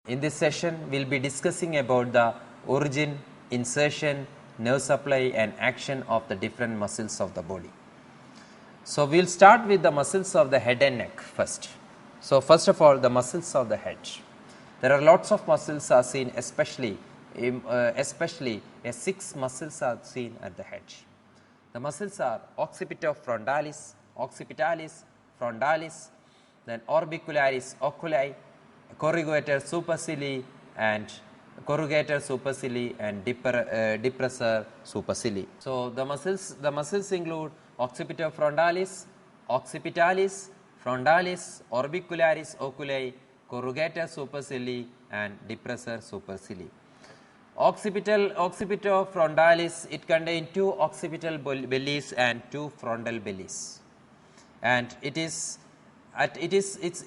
In this session, we will be discussing about the origin, insertion, nerve supply and action of the different muscles of the body. So, we will start with the muscles of the head and neck first. So, first of all, the muscles of the head. There are lots of muscles are seen, especially 6 muscles are seen at the head. The muscles are occipitofrontalis, frontalis, then orbicularis oculi, corrugator supercilii and depressor supercilii. So, the muscles include occipitofrontalis, occipitalis, frontalis, orbicularis oculi, corrugator supercilii and depressor supercilii. Occipitofrontalis, it contains 2 occipital bellies and 2 frontal bellies, and it is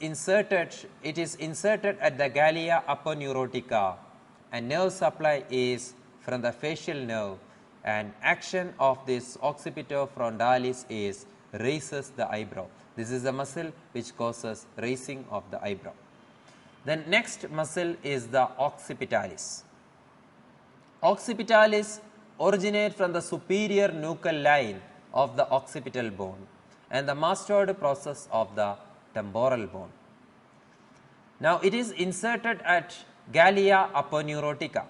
inserted at the gallia aponeurotica, and nerve supply is from the facial nerve, and action of this occipitofrontalis is raises the eyebrow. This is the muscle which causes raising of the eyebrow. Then next muscle is the occipitalis. Occipitalis originates from the superior nuchal line of the occipital bone and the mastoid process of the temporal bone. Now, it is inserted at gallia aponeurotica,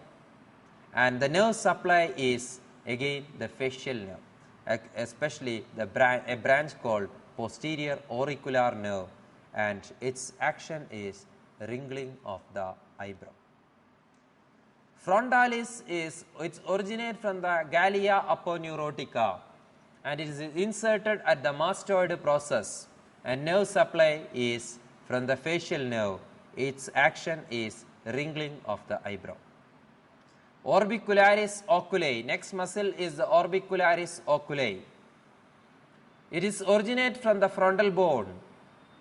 and the nerve supply is again the facial nerve, especially a branch called posterior auricular nerve, and its action is wrinkling of the eyebrow. Frontalis originates from the gallia aponeurotica, and it is inserted at the mastoid process, and nerve supply is from the facial nerve. Its action is wrinkling of the eyebrow. Orbicularis oculi, next muscle is the orbicularis oculi. It is originate from the frontal bone,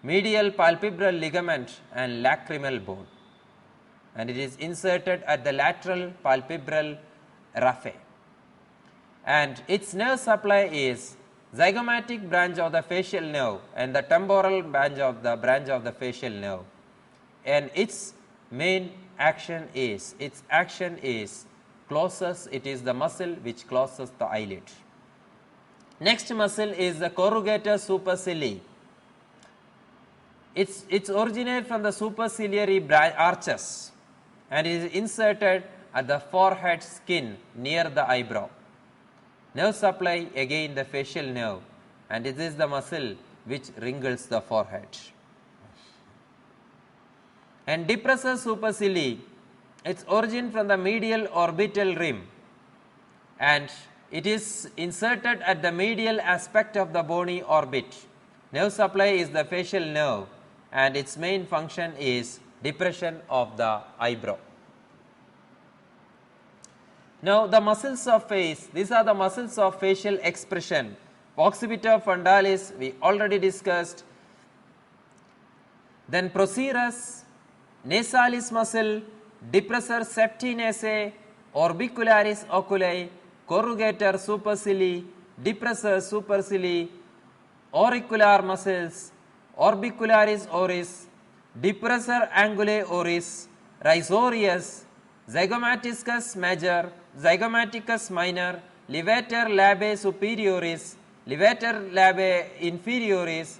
medial palpebral ligament and lacrimal bone, and it is inserted at the lateral palpebral raphe, and its nerve supply is zygomatic branch of the facial nerve and the temporal branch of the facial nerve, and its main action is it is the muscle which closes the eyelid. Next muscle is the corrugator supercilii. It's originated from the superciliary arches, and it is inserted at the forehead skin near the eyebrow. Nerve supply again the facial nerve, and it is the muscle which wrinkles the forehead. And depressor supercilii, its origin from the medial orbital rim, and it is inserted at the medial aspect of the bony orbit. Nerve supply is the facial nerve, and its main function is depression of the eyebrow. Now, the muscles of face, these are the muscles of facial expression. Occipitofrontalis we already discussed. Then procerus, nasalis muscle, depressor septi nasae, orbicularis oculi, corrugator supercilii, depressor supercilii, auricular muscles, orbicularis oris, depressor angulae oris, risorius, zygomaticus major, zygomaticus minor, levator labiae superioris, levator labiae inferioris,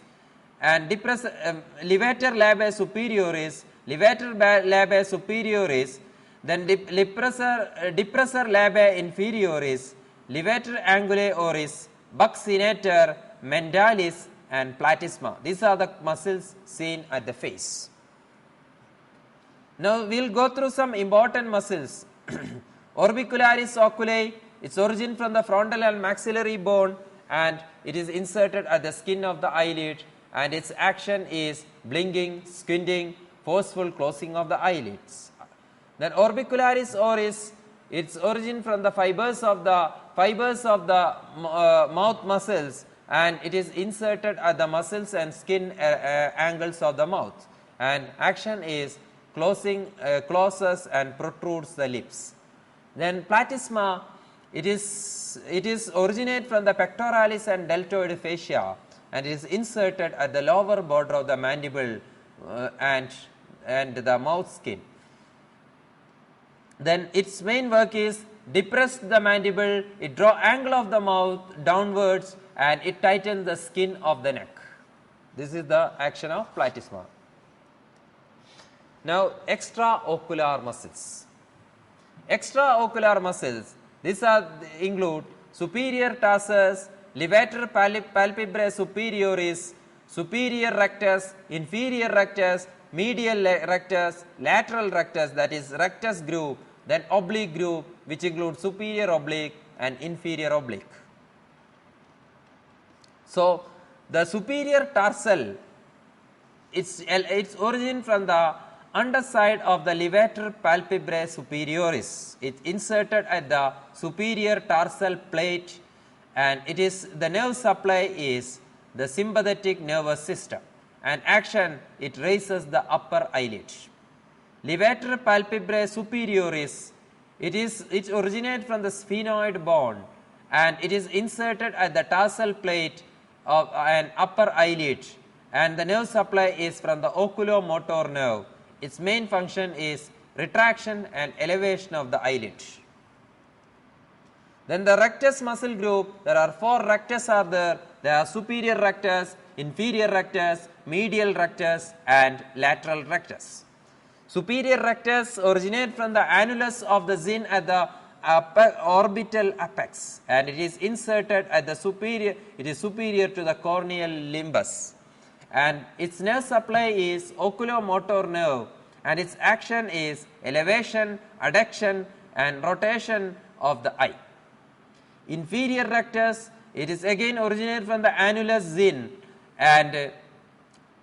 and levator labiae superioris, levator labiae superioris, then depressor labiae inferioris, levator angulae oris, buccinator, mendalis and platysma. These are the muscles seen at the face. Now, we will go through some important muscles. Orbicularis oculi, its origin from the frontal and maxillary bone, and it is inserted at the skin of the eyelid, and its action is blinking, squinting, forceful closing of the eyelids. Then orbicularis oris, its origin from the fibers of the mouth muscles, and it is inserted at the muscles and skin angles of the mouth, and action is closes and protrudes the lips. Then platysma, it is originate from the pectoralis and deltoid fascia, and is inserted at the lower border of the mandible and the mouth skin. Then its main work is depress the mandible, it draw angle of the mouth downwards and it tightens the skin of the neck. This is the action of platysma. Now extraocular muscles. Extraocular muscles, these include superior tarsus, levator palpebrae superioris, superior rectus, inferior rectus, medial rectus, lateral rectus, that is rectus group, then oblique group, which includes superior oblique and inferior oblique. So the superior tarsal, its origin from the underside of the levator palpebrae superioris. It inserted at the superior tarsal plate, and it is the nerve supply is the sympathetic nervous system, and action it raises the upper eyelid. Levator palpebrae superioris, it originates from the sphenoid bone, and it is inserted at the tarsal plate of an upper eyelid, and the nerve supply is from the oculomotor nerve. Its main function is retraction and elevation of the eyelid. Then the rectus muscle group, there are 4 rectus are there. There are superior rectus, inferior rectus, medial rectus and lateral rectus. Superior rectus originate from the annulus of the zin at the orbital apex, and it is inserted at the superior, it is superior to the corneal limbus, and its nerve supply is oculomotor nerve, and its action is elevation, adduction and rotation of the eye. Inferior rectus, it is again originated from the annulus zin and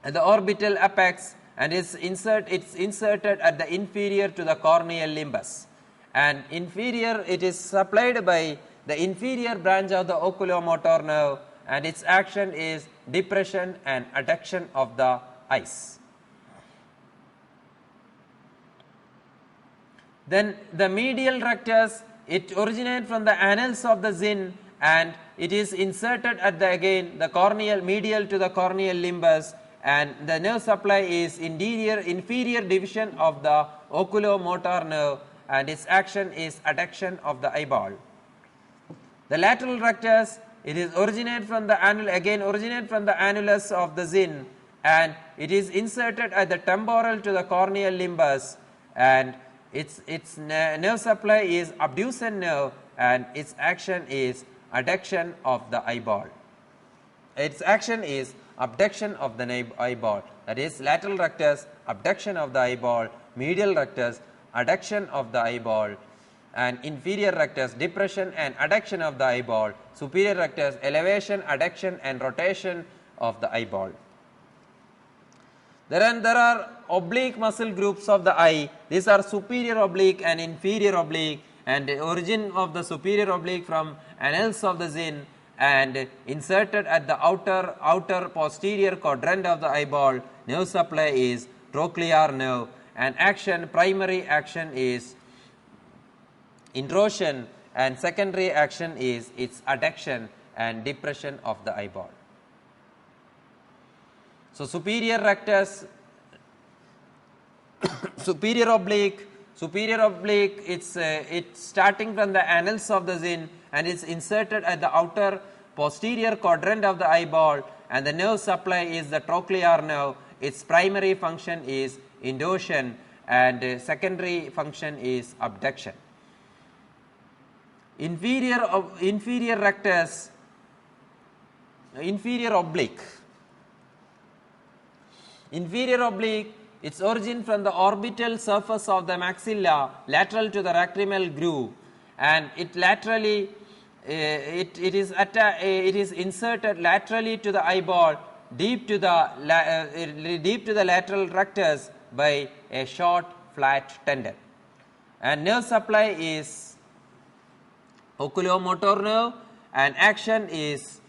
at the orbital apex, and it's inserted at the inferior to the corneal limbus, and inferior, it is supplied by the inferior branch of the oculomotor nerve, and its action is depression and adduction of the eyes. Then the medial rectus, it originates from the annals of the zin, and it is inserted at the again the corneal medial to the corneal limbus, and the nerve supply is inferior division of the oculomotor nerve, and its action is adduction of the eyeball. The lateral rectus, it is originate from the annulus of the zin, and it is inserted at the temporal to the corneal limbus, and its nerve supply is abducent nerve, and its action is adduction of the eyeball. Its action is abduction of the eyeball, that is lateral rectus, abduction of the eyeball, medial rectus, adduction of the eyeball, and inferior rectus, depression and adduction of the eyeball, superior rectus, elevation, adduction and rotation of the eyeball. There are oblique muscle groups of the eye. These are superior oblique and inferior oblique, and the origin of the superior oblique from annals of the zin, and inserted at the outer posterior quadrant of the eyeball. Nerve supply is trochlear nerve, and primary action is intrusion, and secondary action is its adduction and depression of the eyeball. So superior rectus, superior oblique, it's starting from the annals of the zin, and it's inserted at the outer posterior quadrant of the eyeball, and the nerve supply is the trochlear nerve. Its primary function is induction, and secondary function is abduction. Inferior rectus, inferior oblique, its origin from the orbital surface of the maxilla lateral to the lacrimal groove, and it laterally it is inserted laterally to the eyeball, deep to the lateral rectus by a short flat tendon, and nerve supply is oculomotor nerve, and action is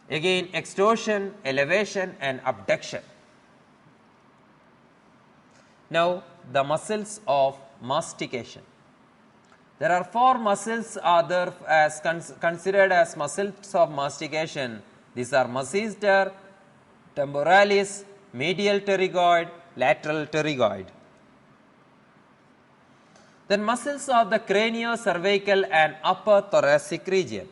again extorsion, elevation and abduction. Now the muscles of mastication. There are 4 muscles are there as considered as muscles of mastication. These are masseter, temporalis, medial pterygoid, lateral pterygoid. Then muscles of the craniocervical and upper thoracic region.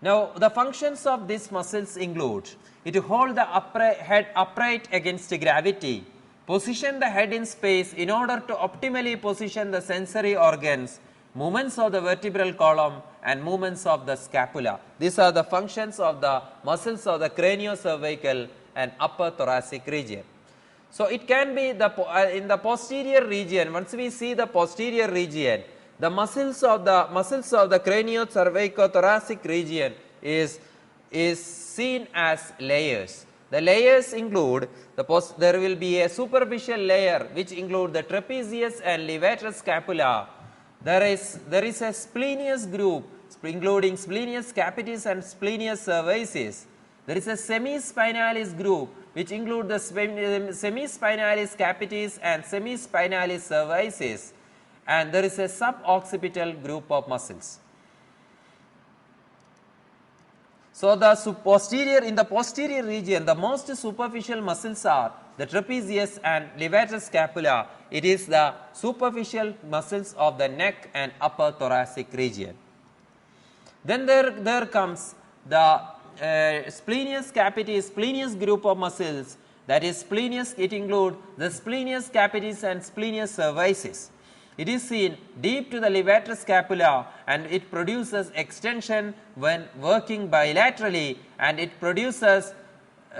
Now, the functions of these muscles include it hold the head upright against gravity, position the head in space in order to optimally position the sensory organs, movements of the vertebral column and movements of the scapula. These are the functions of the muscles of the craniocervical and upper thoracic region. So, it can be the in the posterior region. Once we see the posterior region, the muscles of the craniocervicothoracic region is seen as layers. The layers include there will be a superficial layer which include the trapezius and levator scapula. There is a splenius group including splenius capitis and splenius cervicis. There is a semispinalis group which include the semispinalis capitis and semispinalis cervicis, and there is a suboccipital group of muscles. So, in the posterior region, the most superficial muscles are the trapezius and levator scapula. It is the superficial muscles of the neck and upper thoracic region. Then there comes the splenius capitis, splenius group of muscles, that is splenius, it includes the splenius capitis and splenius cervicis. It is seen deep to the levator scapula and it produces extension when working bilaterally, and it produces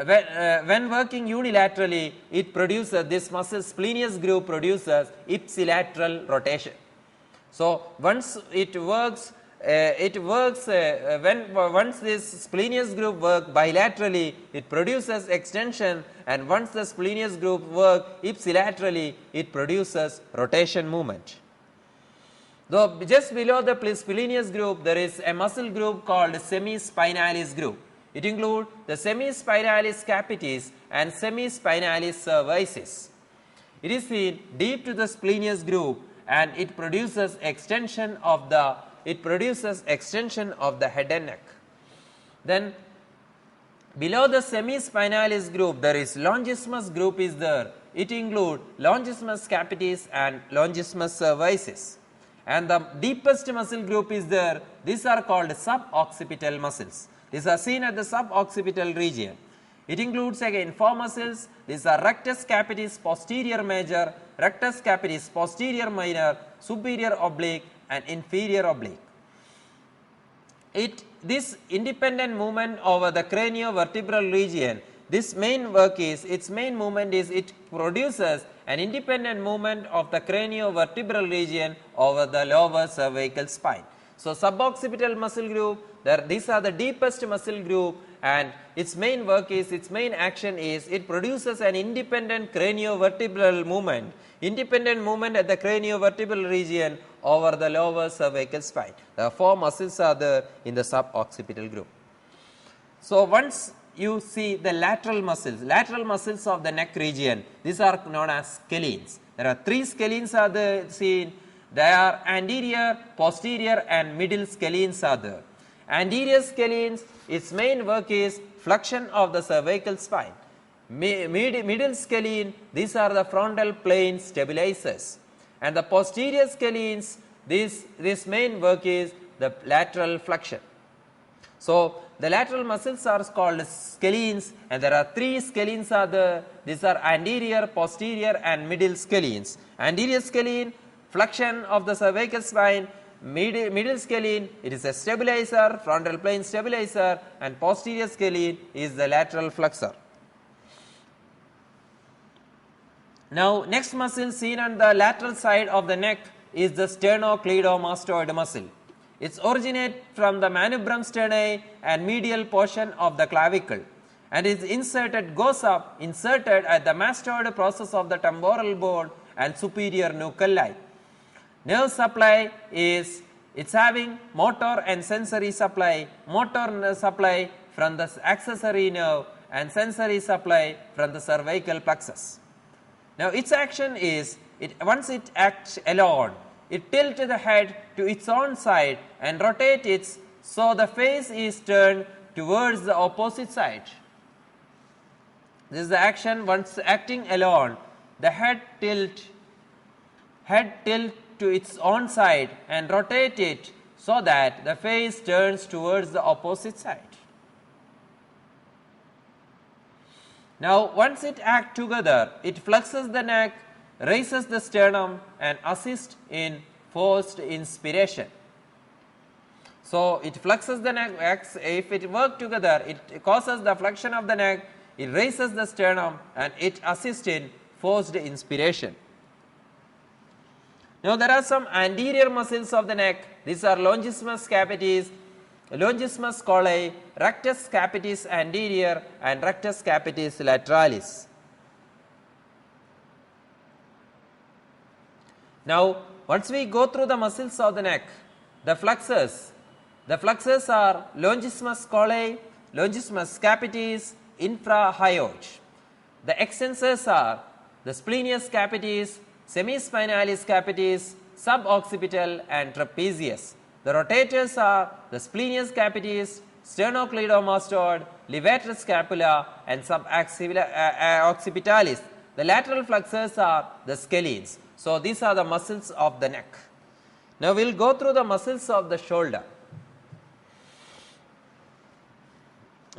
when working unilaterally, it produces this muscle splenius group produces ipsilateral rotation. So, once it works once this splenius group work bilaterally, it produces extension, and once the splenius group work ipsilaterally, it produces rotation movement. Though just below the splenius group, there is a muscle group called semispinalis group. It includes the semispinalis capitis and semispinalis cervicis. It is seen deep to the splenius group, and it produces extension of the head and neck. Then below the semispinalis group, there is longissimus group is there. It includes longissimus capitis and longissimus cervicis. And the deepest muscle group is there. These are called suboccipital muscles. These are seen at the suboccipital region. It includes again 4 muscles. These are rectus capitis posterior major, rectus capitis posterior minor, superior oblique and inferior oblique. This independent movement over the craniovertebral region, its main movement is it produces an independent movement of the craniovertebral region over the lower cervical spine. So, suboccipital muscle group, these are the deepest muscle group, and its main action is it produces an independent craniovertebral movement, at the craniovertebral region over the lower cervical spine. The 4 muscles are there in the suboccipital group. So, once you see the lateral muscles of the neck region, these are known as scalenes. There are 3 scalenes are there seen. They are anterior, posterior and middle scalenes are there. Anterior scalenes, its main work is flexion of the cervical spine. Middle scalene, these are the frontal plane stabilizers, and the posterior scalenes, this main work is the lateral flexion. So, the lateral muscles are called scalenes, and there are 3 scalenes are there. These are anterior, posterior and middle scalenes. Anterior scalene, flexion of the cervical spine. Middle scalene, it is a stabilizer, frontal plane stabilizer, and posterior scalene is the lateral flexor. Now, next muscle seen on the lateral side of the neck is the sternocleidomastoid muscle. It originates from the manubrium sterni and medial portion of the clavicle, and is inserted at the mastoid process of the temporal bone and superior nuclei. Nerve supply is having motor and sensory supply, supply from the accessory nerve and sensory supply from the cervical plexus. Now, its action is once it acts alone, it tilts the head to its own side and rotates it so the face is turned towards the opposite side. This is the action. Once acting alone, the head tilt to its own side and rotate it so that the face turns towards the opposite side. Now, once it acts together, it flexes the neck, raises the sternum and assists in forced inspiration. So, it flexes the neck, if it works together, it causes the flexion of the neck, it raises the sternum and it assists in forced inspiration. Now, there are some anterior muscles of the neck. These are longissimus capitis, longissimus colli, rectus capitis anterior and rectus capitis lateralis. Now, once we go through the muscles of the neck, the flexors are longissimus colli, longissimus capitis, infrahyoid. The extensors are the splenius capitis, semispinalis capitis, suboccipital and trapezius. The rotators are the splenius capitis, sternocleidomastoid, levator scapula and suboccipitalis. The lateral flexors are the scalenes. So, these are the muscles of the neck. Now, we will go through the muscles of the shoulder.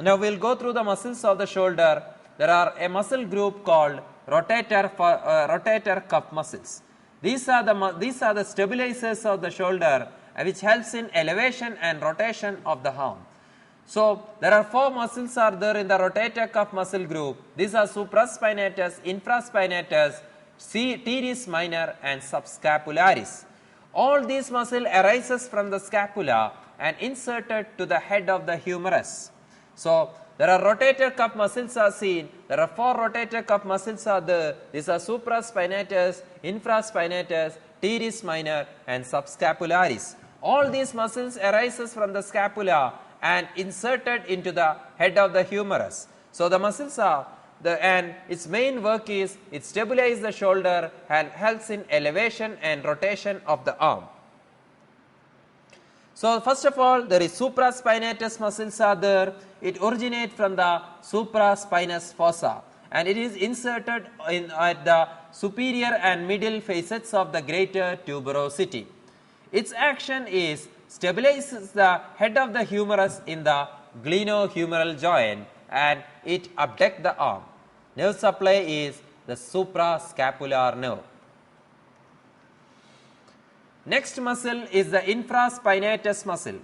Now, we will go through the muscles of the shoulder. There are a muscle group called rotator cuff muscles. These are the stabilizers of the shoulder which helps in elevation and rotation of the arm. So, there are 4 muscles are there in the rotator cuff muscle group. These are supraspinatus, infraspinatus, teres minor and subscapularis. All these muscles arises from the scapula and inserted to the head of the humerus. So, there are rotator cuff muscles are seen. There are 4 rotator cuff muscles are there. These are supraspinatus, infraspinatus, teres minor and subscapularis. All these muscles arises from the scapula and inserted into the head of the humerus. So, the muscles are and its main work is it stabilizes the shoulder and helps in elevation and rotation of the arm. So, first of all, there is supraspinatus muscles are there. It originates from the supraspinous fossa and it is inserted at the superior and middle facets of the greater tuberosity. Its action is stabilizes the head of the humerus in the glenohumeral joint and it abducts the arm. Nerve supply is the suprascapular nerve. Next muscle is the infraspinatus muscle.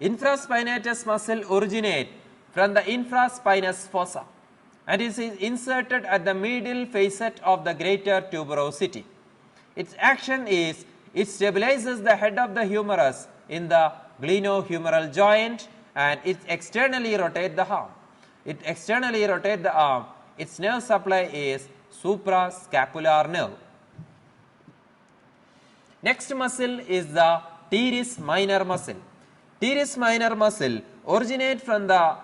Infraspinatus muscle originates from the infraspinous fossa and is inserted at the middle facet of the greater tuberosity. Its action is it stabilizes the head of the humerus in the glenohumeral joint and it externally rotates the arm. Its nerve supply is suprascapular nerve. Next muscle is the teres minor muscle. Teres minor muscle originates from the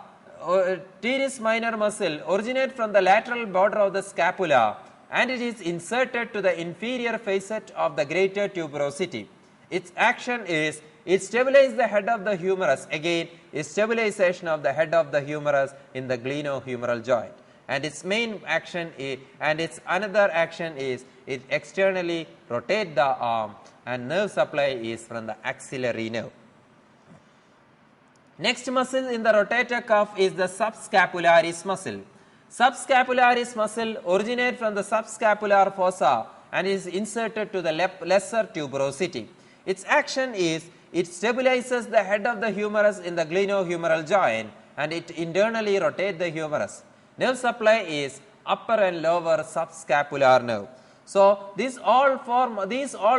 lateral border of the scapula and it is inserted to the inferior facet of the greater tuberosity. Its action is it stabilizes the head of the humerus, again is stabilization of the head of the humerus in the glenohumeral joint. And its main action is, and its another action is it externally rotate the arm and nerve supply is from the axillary nerve. Next muscle in the rotator cuff is the subscapularis muscle. Subscapularis muscle originates from the subscapular fossa and is inserted to the lesser tuberosity. Its action is it stabilizes the head of the humerus in the glenohumeral joint and it internally rotates the humerus. Nerve supply is upper and lower subscapular nerve. So, these all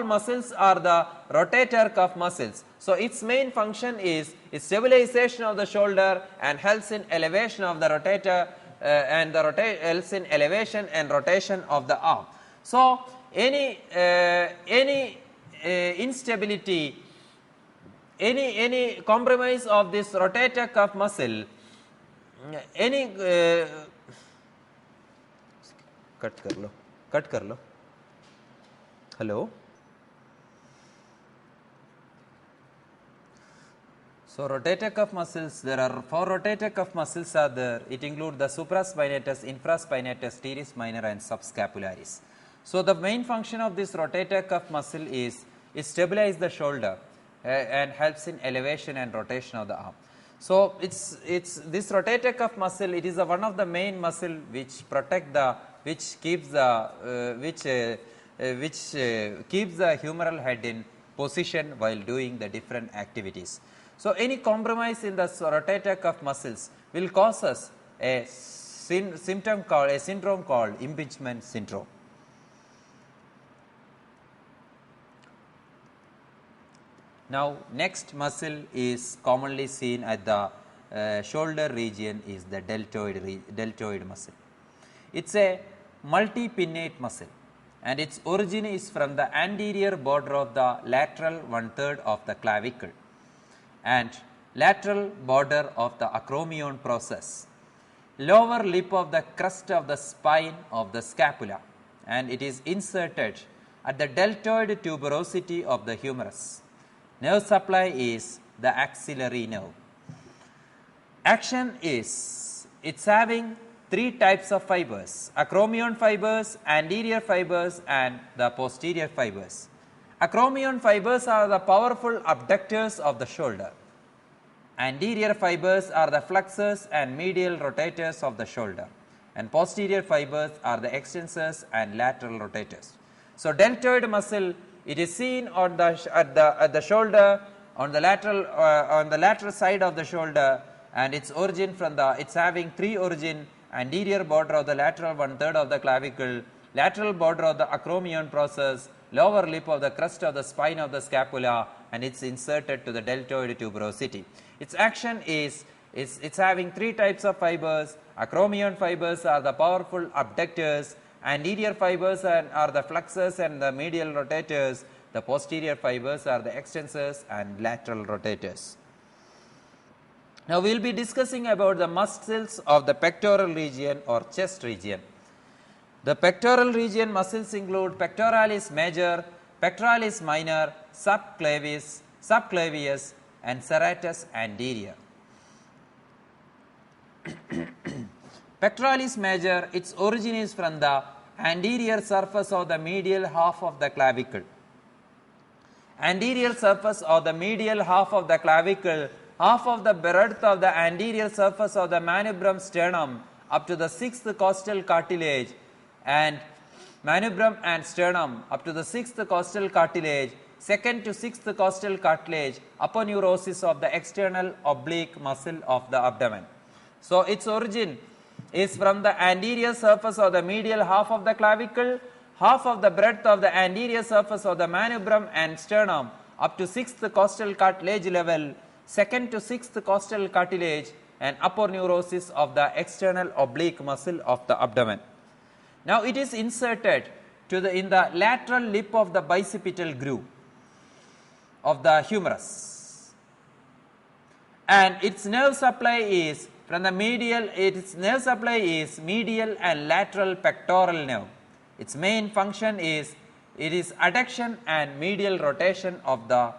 muscles are the rotator cuff muscles. So, its main function is its stabilization of the shoulder and helps in elevation of the rotator helps in elevation and rotation of the arm. So, any instability, any compromise of this rotator cuff muscle, cut कर लो hello. So, rotator cuff muscles, there are 4 rotator cuff muscles are there. It includes the supraspinatus, infraspinatus, teres minor and subscapularis. So, the main function of this rotator cuff muscle is it stabilizes the shoulder and helps in elevation and rotation of the arm. So, it's this rotator cuff muscle, it is one of the main muscle which protect the, which keeps the keeps the humeral head in position while doing the different activities. So, any compromise in the rotator cuff muscles will cause us a syndrome called impingement syndrome. Now, next muscle is commonly seen at the shoulder region is the deltoid muscle. It is a multi-pinnate muscle and its origin is from the anterior border of the lateral 1/3 of the clavicle and lateral border of the acromion process, lower lip of the crest of the spine of the scapula, and it is inserted at the deltoid tuberosity of the humerus. Nerve supply is the axillary nerve. Action is, it's having three types of fibers: acromion fibers, anterior fibers and the posterior fibers. Acromion fibers are the powerful abductors of the shoulder. Anterior fibers are the flexors and medial rotators of the shoulder, and posterior fibers are the extensors and lateral rotators. So, deltoid muscle, it is seen on the at the shoulder on the lateral side of the shoulder, and its origin from the, it's having three origin: anterior border of the lateral 1/3 of the clavicle, lateral border of the acromion process, lower lip of the crest of the spine of the scapula, and it's inserted to the deltoid tuberosity. Its action is it's having three types of fibers. Acromion fibers are the powerful abductors, anterior fibers are the flexors and the medial rotators, the posterior fibers are the extensors and lateral rotators. Now, we will be discussing about the muscles of the pectoral region or chest region. The pectoral region muscles include pectoralis major, pectoralis minor, subclavius and serratus anterior. Pectoralis major, its origin is from the anterior surface of the medial half of the clavicle. Anterior surface of the medial half of the clavicle, half of the breadth of the anterior surface of the manubrium sternum up to the 6th costal cartilage, and manubrium and sternum up to the 6th costal cartilage, 2nd to 6th costal cartilage, aponeurosis of the external oblique muscle of the abdomen. So, its origin is from the anterior surface of the medial half of the clavicle, half of the breadth of the anterior surface of the manubrium and sternum up to 6th costal cartilage level, 2nd to 6th costal cartilage, and aponeurosis of the external oblique muscle of the abdomen. Now, it is inserted to the in the lateral lip of the bicipital groove of the humerus, and its nerve supply is from the medial, its nerve supply is medial and lateral pectoral nerve. Its main function is, it is adduction and medial rotation of the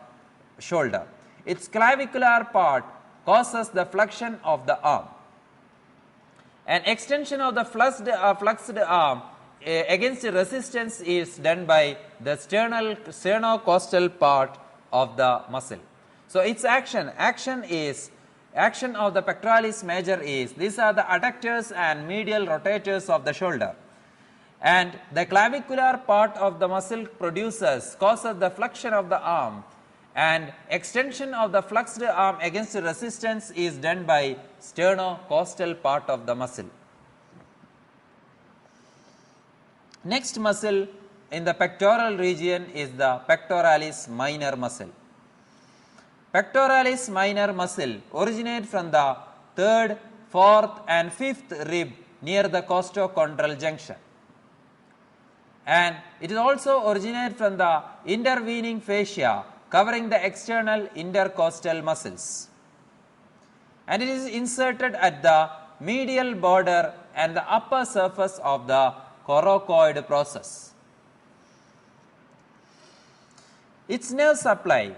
shoulder. Its clavicular part causes the flexion of the arm. An extension of the flexed arm against resistance is done by the sternocostal part of the muscle. So, its action of the pectoralis major is, these are the adductors and medial rotators of the shoulder, and the clavicular part of the muscle causes the flexion of the arm, and extension of the flexed arm against resistance is done by sternocostal part of the muscle. Next muscle in the pectoral region is the pectoralis minor muscle. Pectoralis minor muscle originates from the 3rd, 4th and 5th rib near the costochondral junction, and it is also originated from the intervening fascia covering the external intercostal muscles, and it is inserted at the medial border and the upper surface of the coracoid process. Its nerve supply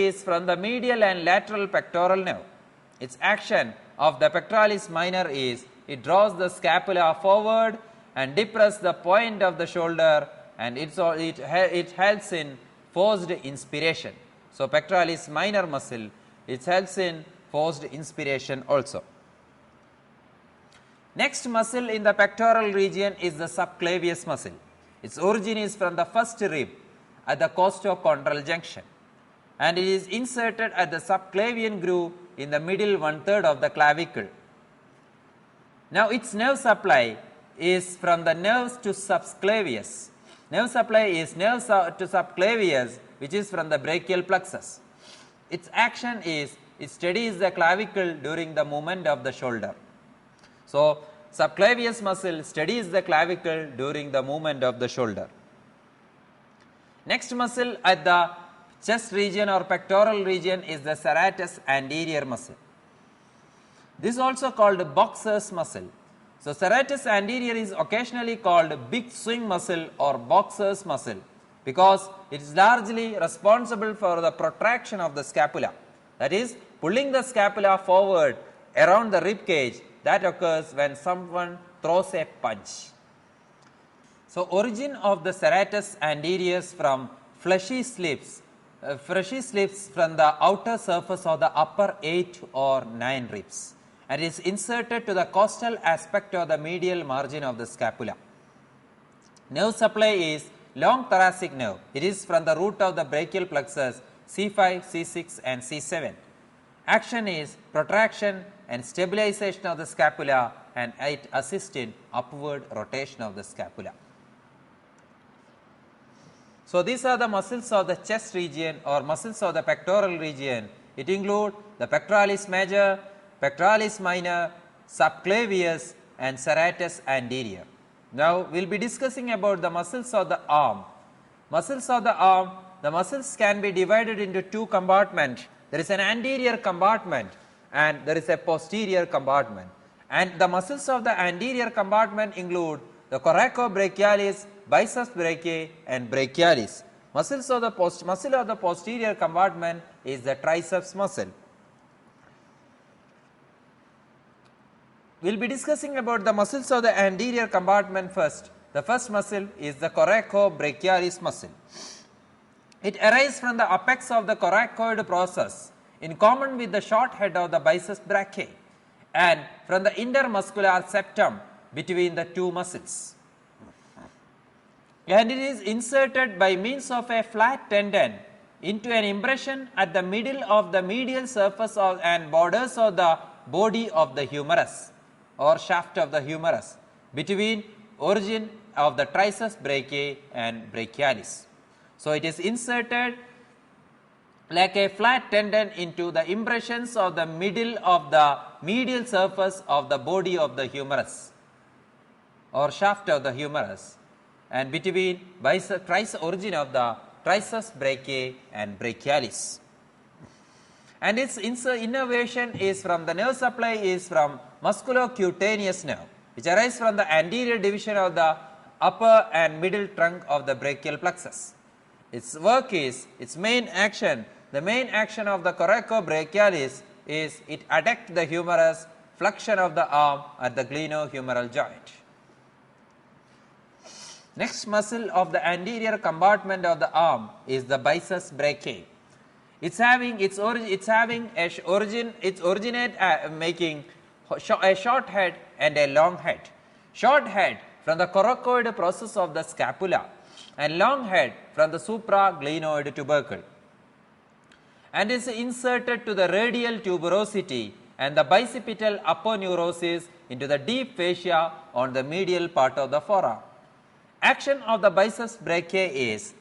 is from the medial and lateral pectoral nerve. Its action of the pectoralis minor is, it draws the scapula forward and depresses the point of the shoulder and it helps in forced inspiration. So, pectoralis minor muscle, it helps in forced inspiration also. Next muscle in the pectoral region is the subclavius muscle. Its origin is from the first rib at the costochondral junction, and it is inserted at the subclavian groove in the middle 1/3 of the clavicle. Now, its nerve supply is from the nerves to subclavius. Nerve supply is nerve to subclavius, which is from the brachial plexus. Its action is it steadies the clavicle during the movement of the shoulder. So, subclavius muscle steadies the clavicle during the movement of the shoulder. Next muscle at the chest region or pectoral region is the serratus anterior muscle. This is also called boxer's muscle. So, serratus anterior is occasionally called big swing muscle or boxer's muscle, because it is largely responsible for the protraction of the scapula, that is pulling the scapula forward around the rib cage that occurs when someone throws a punch. So, origin of the serratus anterior from fleshy slips from the outer surface of the upper 8 or 9 ribs, and is inserted to the costal aspect of the medial margin of the scapula. Nerve supply is long thoracic nerve. It is from the root of the brachial plexus C5, C6 and C7. Action is protraction and stabilization of the scapula, and it assists in upward rotation of the scapula. So, these are the muscles of the chest region or muscles of the pectoral region. It includes the pectoralis major, pectoralis minor, subclavius and serratus anterior. Now, we will be discussing about the muscles of the arm. Muscles of the arm, the muscles can be divided into two compartments. There is an anterior compartment and there is a posterior compartment, and the muscles of the anterior compartment include the coracobrachialis, biceps brachii and brachialis. Muscle of the posterior compartment is the triceps muscle. We will be discussing about the muscles of the anterior compartment first. The first muscle is the coracobrachialis muscle. It arises from the apex of the coracoid process in common with the short head of the biceps brachii and from the intermuscular septum between the two muscles. And it is inserted by means of a flat tendon into an impression at the middle of the medial surface of and borders of the body of the humerus or shaft of the humerus between origin of the triceps brachii and brachialis. So, it is inserted like a flat tendon into the impressions of the middle of the medial surface of the body of the humerus or shaft of the humerus and between origin of the triceps brachii and brachialis. And its innervation is from the nerve supply is from musculocutaneous nerve, which arises from the anterior division of the upper and middle trunk of the brachial plexus. Its work is, its main action, the main action of the coracobrachialis is it adducts the humerus flexion of the arm at the glenohumeral joint. Next muscle of the anterior compartment of the arm is the biceps brachii. It originates making a short head and a long head. Short head from the coracoid process of the scapula and long head from the supraglenoid tubercle, and is inserted to the radial tuberosity and the bicipital aponeurosis into the deep fascia on the medial part of the forearm. Action of the biceps brachii is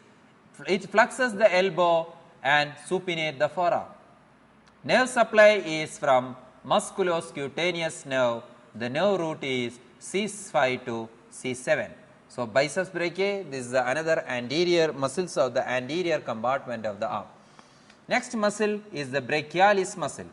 it flexes the elbow and supinates the forearm. Nerve supply is from musculocutaneous nerve. The nerve root is C5 to C7. So, biceps brachii, this is another anterior muscles of the anterior compartment of the arm. Next muscle is the brachialis muscle.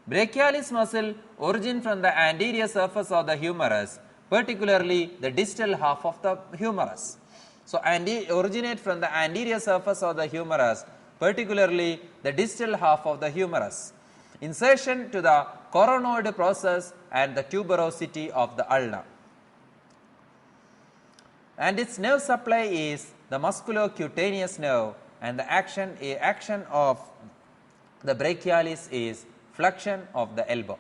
Brachialis muscle origin from the anterior surface of the humerus, particularly the distal half of the humerus. So, originate from the anterior surface of the humerus, particularly the distal half of the humerus. Insertion to the coronoid process and the tuberosity of the ulna. And its nerve supply is the musculocutaneous nerve, and the action of the brachialis is flexion of the elbow.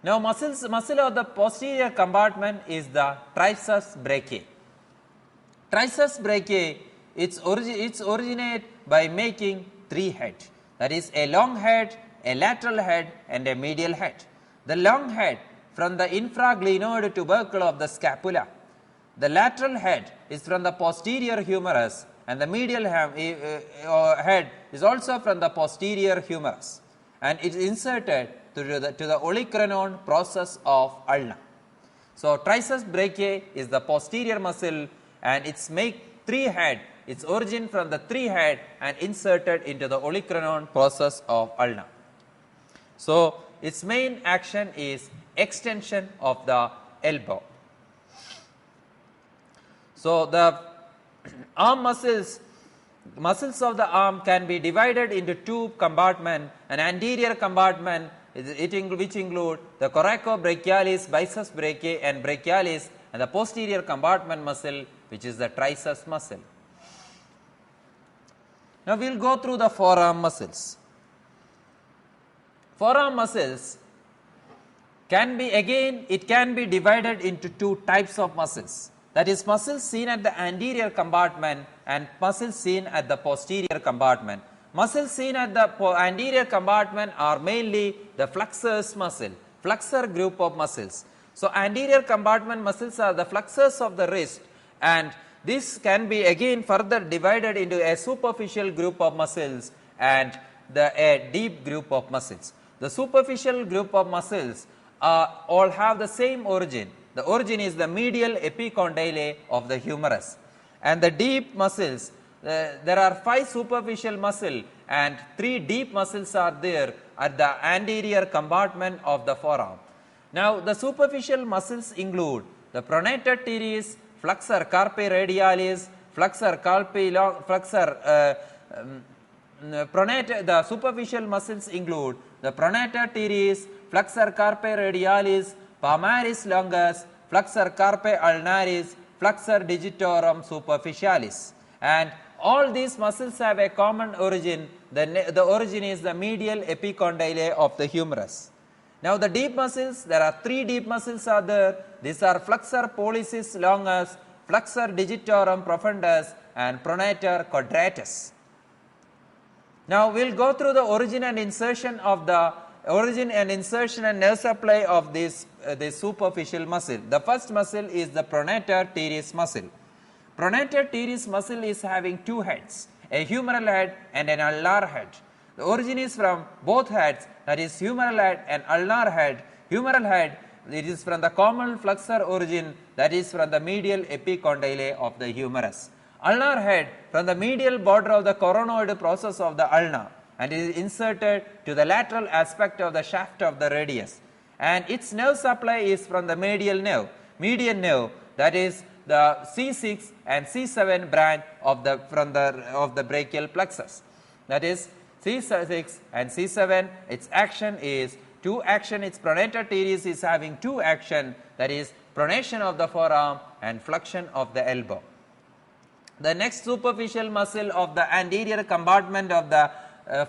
Now, muscle of the posterior compartment is the triceps brachiae. Triceps brachiae, it's originate by making three heads, that is a long head, a lateral head, and a medial head. The long head from the infraglenoid tubercle of the scapula. The lateral head is from the posterior humerus, and the medial head is also from the posterior humerus, and it is inserted to the olecranon process of ulna. So, triceps brachiae is the posterior muscle, and it's make three head, its origin from the three head and inserted into the olecranon process of ulna. So, its main action is extension of the elbow. So, the arm muscles of the arm can be divided into two compartments, an anterior compartment which include the coracobrachialis, biceps brachiae and brachialis, and the posterior compartment muscle which is the triceps muscle. Now, we will go through the forearm muscles. Forearm muscles can be divided into two types of muscles, that is muscles seen at the anterior compartment and muscles seen at the posterior compartment. Muscles seen at the anterior compartment are mainly the flexors muscle, flexor group of muscles. So, anterior compartment muscles are the flexors of the wrist, and this can be again further divided into a superficial group of muscles and a deep group of muscles. The superficial group of muscles all have the same origin. The origin is the medial epicondylae of the humerus, and the deep muscles, there are 5 superficial muscles and 3 deep muscles are there at the anterior compartment of the forearm. Now, the superficial muscles include the pronator teres, flexor carpi radialis, flexor carpi long, the superficial muscles include the pronator teres, flexor carpi radialis, palmaris longus, flexor carpi ulnaris, flexor digitorum superficialis, and all these muscles have a common origin. The origin is the medial epicondylae of the humerus. Now, the deep muscles, there are 3 deep muscles are there. These are flexor pollicis longus, flexor digitorum profundus, and pronator quadratus. Now, we will go through the origin and insertion and nerve supply of this superficial muscle. The first muscle is the pronator teres muscle. Pronator teres muscle is having 2 heads, a humeral head and an ulnar head. The origin is from both heads, that is humeral head and ulnar head. Humeral head, it is from the common flexor origin, that is from the medial epicondylae of the humerus. Ulnar head from the medial border of the coronoid process of the ulna, and it is inserted to the lateral aspect of the shaft of the radius, and its nerve supply is from the median nerve, that is the C6 and C7 branch of the brachial plexus. That is C6 and C7, its action is 2 action, its pronator teres is having 2 action, that is pronation of the forearm and flexion of the elbow. The next superficial muscle of the anterior compartment of the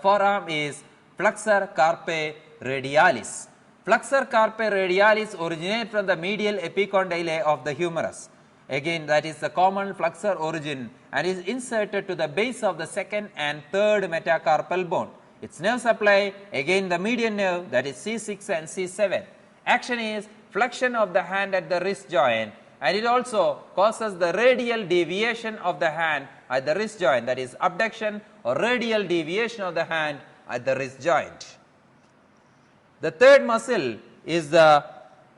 forearm is flexor carpi radialis. Flexor carpi radialis originates from the medial epicondylae of the humerus. Again, that is the common flexor origin and is inserted to the base of the 2nd and 3rd metacarpal bone. Its nerve supply, again the median nerve, that is C6 and C7. Action is flexion of the hand at the wrist joint, and it also causes the radial deviation of the hand at the wrist joint, that is abduction or radial deviation of the hand at the wrist joint. The third muscle is the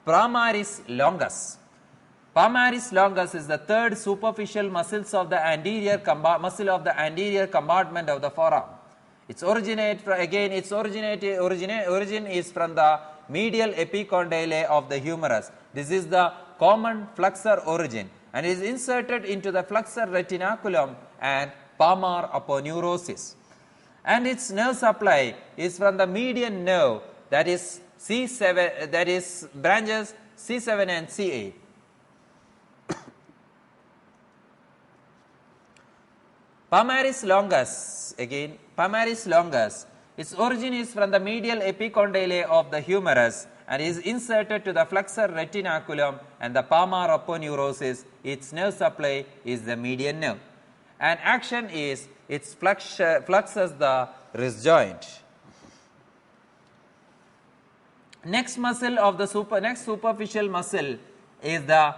palmaris longus. Palmaris longus is the third superficial muscles of the anterior compartment of the forearm. Its origin is from the medial epicondylae of the humerus. This is the common flexor origin and is inserted into the flexor retinaculum and palmar aponeurosis. And its nerve supply is from the median nerve, that is C7, that is branches C7 and C8. Palmaris longus, again palmaris longus, its origin is from the medial epicondylae of the humerus and is inserted to the flexor retinaculum and the palmar aponeurosis. Its nerve supply is the median nerve, and action is it flexes the wrist joint. Next muscle of the next superficial muscle is the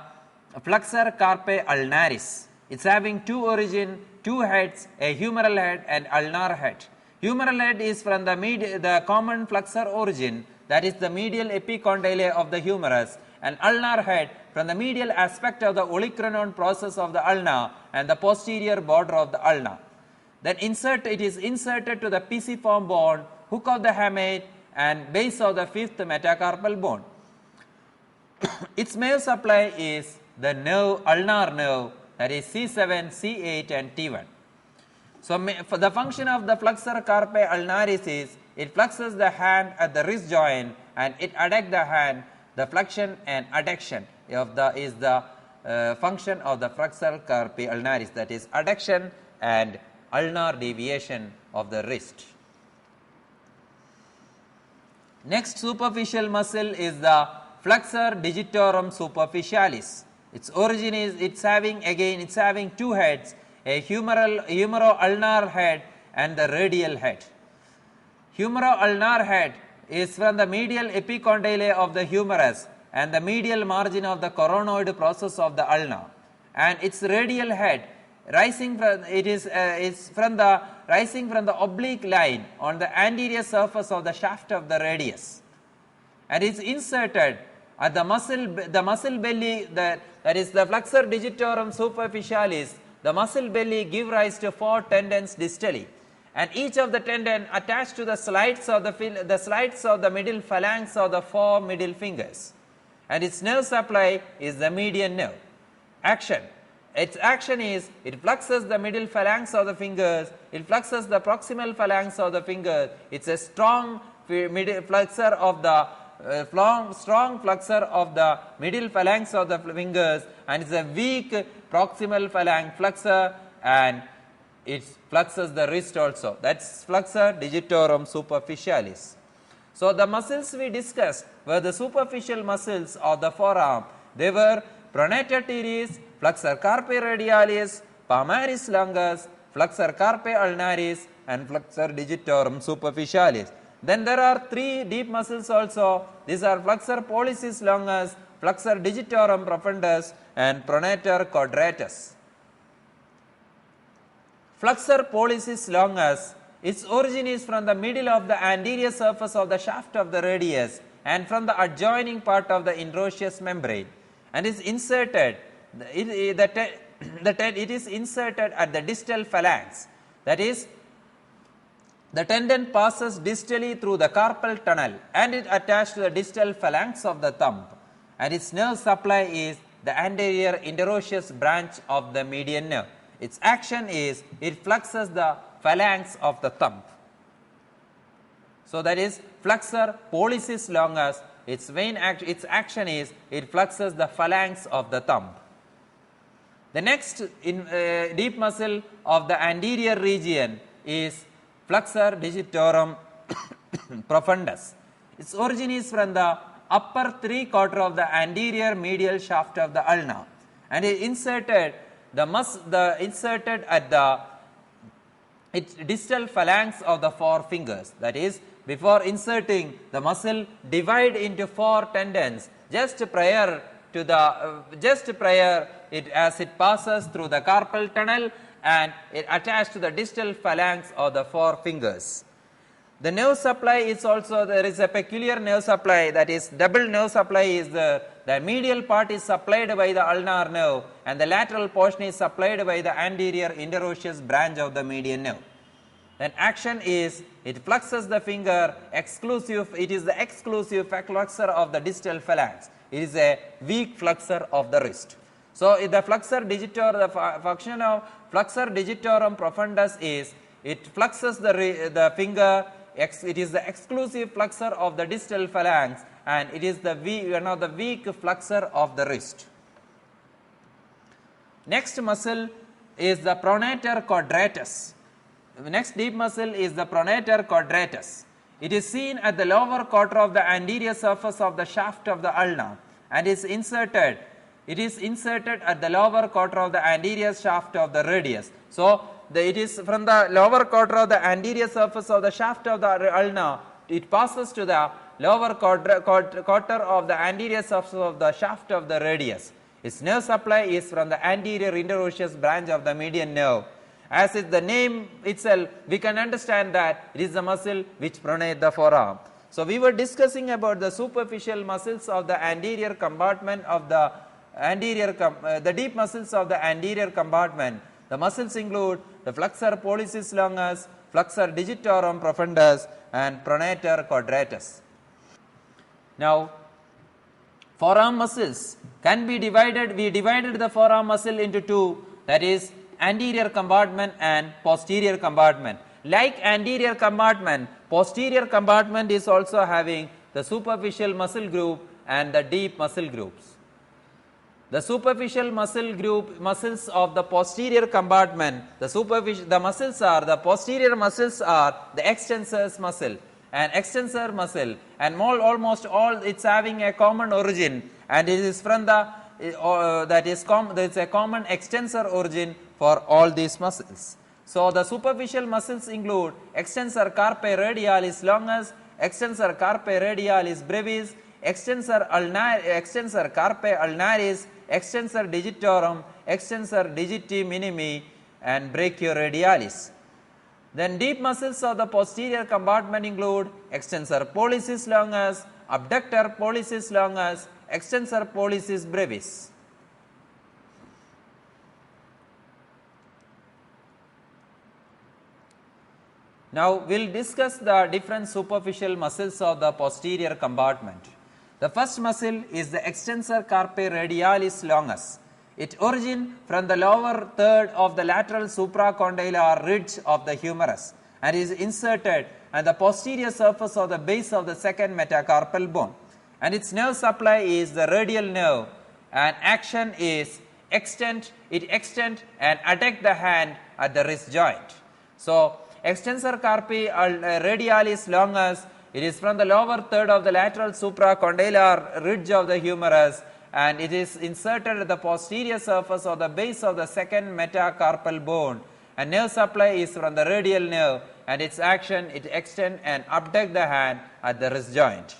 flexor carpi ulnaris. It's having two origin, two heads, a humeral head and ulnar head. Humeral head is from the common flexor origin, that is the medial epicondylae of the humerus, and ulnar head from the medial aspect of the olecranon process of the ulna and the posterior border of the ulna. Then it is inserted to the pisiform bone, hook of the hamate and base of the fifth metacarpal bone. Its nerve supply is the nerve, ulnar nerve, that is C7, C8 and T1. So, for the function of the flexor carpi ulnaris is it flexes the hand at the wrist joint and it adducts the hand. The flexion and adduction of the is the function of the flexor carpi ulnaris, that is adduction and ulnar deviation of the wrist. Next superficial muscle is the flexor digitorum superficialis. Its origin is it's having two heads, a humero-ulnar head and the radial head. Humero-ulnar head is from the medial epicondylae of the humerus and the medial margin of the coronoid process of the ulna, and its radial head rising from the oblique line on the anterior surface of the shaft of the radius, and is inserted at the muscle belly, that is the flexor digitorum superficialis. The muscle belly give rise to four tendons distally, and each of the tendon attached to the slides of the middle phalanx of the four middle fingers, and its nerve supply is the median nerve. Action. Its action is it flexes the middle phalanx of the fingers, it flexes the proximal phalanx of the fingers. It's a strong flexor of the middle phalanx of the fingers, and it's a weak proximal phalanx flexor, and it flexes the wrist also. That's flexor digitorum superficialis. So, the muscles we discussed were the superficial muscles of the forearm. They were pronator teres, flexor carpi radialis, palmaris longus, flexor carpi ulnaris and flexor digitorum superficialis. Then there are three deep muscles also. These are flexor pollicis longus, flexor digitorum profundus and pronator quadratus. Flexor pollicis longus, its origin is from the middle of the anterior surface of the shaft of the radius and from the adjoining part of the interosseous membrane, and is inserted it is inserted at the distal phalanx, that is the tendon passes distally through the carpal tunnel and it attached to the distal phalanx of the thumb, and its nerve supply is the anterior interosseous branch of the median nerve. Its action is it flexes the phalanx of the thumb. So, that is flexor pollicis longus. Its action is it flexes the phalanx of the thumb. The next deep muscle of the anterior region is flexor digitorum profundus. Its origin is from the upper 3/4 of the anterior medial shaft of the ulna, and is inserted at the distal phalanx of the four fingers. That is, before inserting, the muscle divide into four tendons just prior as it passes through the carpal tunnel, and it attached to the distal phalanx of the four fingers. The nerve supply is also, there is a peculiar nerve supply, that is double nerve supply is the medial part is supplied by the ulnar nerve and the lateral portion is supplied by the anterior interosseous branch of the median nerve. Then action is it flexes the finger it is the exclusive flexor of the distal phalanx. It is a weak flexor of the wrist. So, the function of flexor digitorum profundus is it flexes the finger, it is the exclusive flexor of the distal phalanx, and it is the weak flexor of the wrist. Next muscle is the pronator quadratus. The next deep muscle is the pronator quadratus. It is seen at the lower quarter of the anterior surface of the shaft of the ulna and is inserted. It is inserted at the lower quarter of the anterior shaft of the radius. So, it is from the lower quarter of the anterior surface of the shaft of the ulna, it passes to the lower quarter of the anterior surface of the shaft of the radius. Its nerve supply is from the anterior interosseous branch of the median nerve. As is the name itself, we can understand that it is the muscle which pronate the forearm. So, we were discussing about the superficial muscles of the anterior compartment of the the deep muscles of the anterior compartment. The muscles include the flexor pollicis longus, flexor digitorum profundus and pronator quadratus. Now, forearm muscles can be divided. We divided the forearm muscle into two, that is anterior compartment and posterior compartment. Like anterior compartment, posterior compartment is also having the superficial muscle group and the deep muscle groups. The superficial muscles of the posterior compartment, the muscles are, the posterior muscles are the extensors muscle and extensor muscle, and almost all it's having a common origin, and it is from the there is a common extensor origin for all these muscles. So, the superficial muscles include extensor carpi radialis longus, extensor carpi radialis brevis, extensor carpi ulnaris, extensor digitorum, extensor digiti minimi and brachioradialis. Then deep muscles of the posterior compartment include extensor pollicis longus, abductor pollicis longus, extensor pollicis brevis. Now, we will discuss the different superficial muscles of the posterior compartment. The first muscle is the extensor carpi radialis longus. It originates from the lower third of the lateral supracondylar ridge of the humerus and is inserted at the posterior surface of the base of the second metacarpal bone, and its nerve supply is the radial nerve, and action is extend and adduct the hand at the wrist joint. So, extensor carpi radialis longus, it is from the lower third of the lateral supracondylar ridge of the humerus, and it is inserted at the posterior surface of the base of the second metacarpal bone, and nerve supply is from the radial nerve, and its action it extend and abduct the hand at the wrist joint.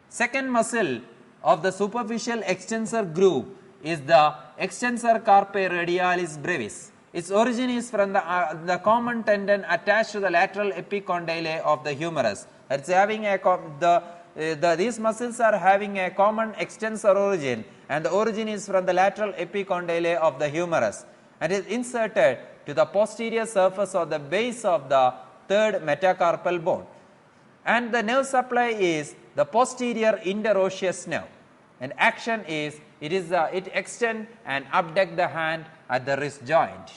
Second muscle of the superficial extensor group is the extensor carpi radialis brevis. Its origin is from the common tendon attached to the lateral epicondylae of the humerus. It's having a these muscles are having a common extensor origin, and the origin is from the lateral epicondylae of the humerus, and is inserted to the posterior surface of the base of the third metacarpal bone, and the nerve supply is the posterior interosseous nerve, and action is it extend and abduct the hand at the wrist joint.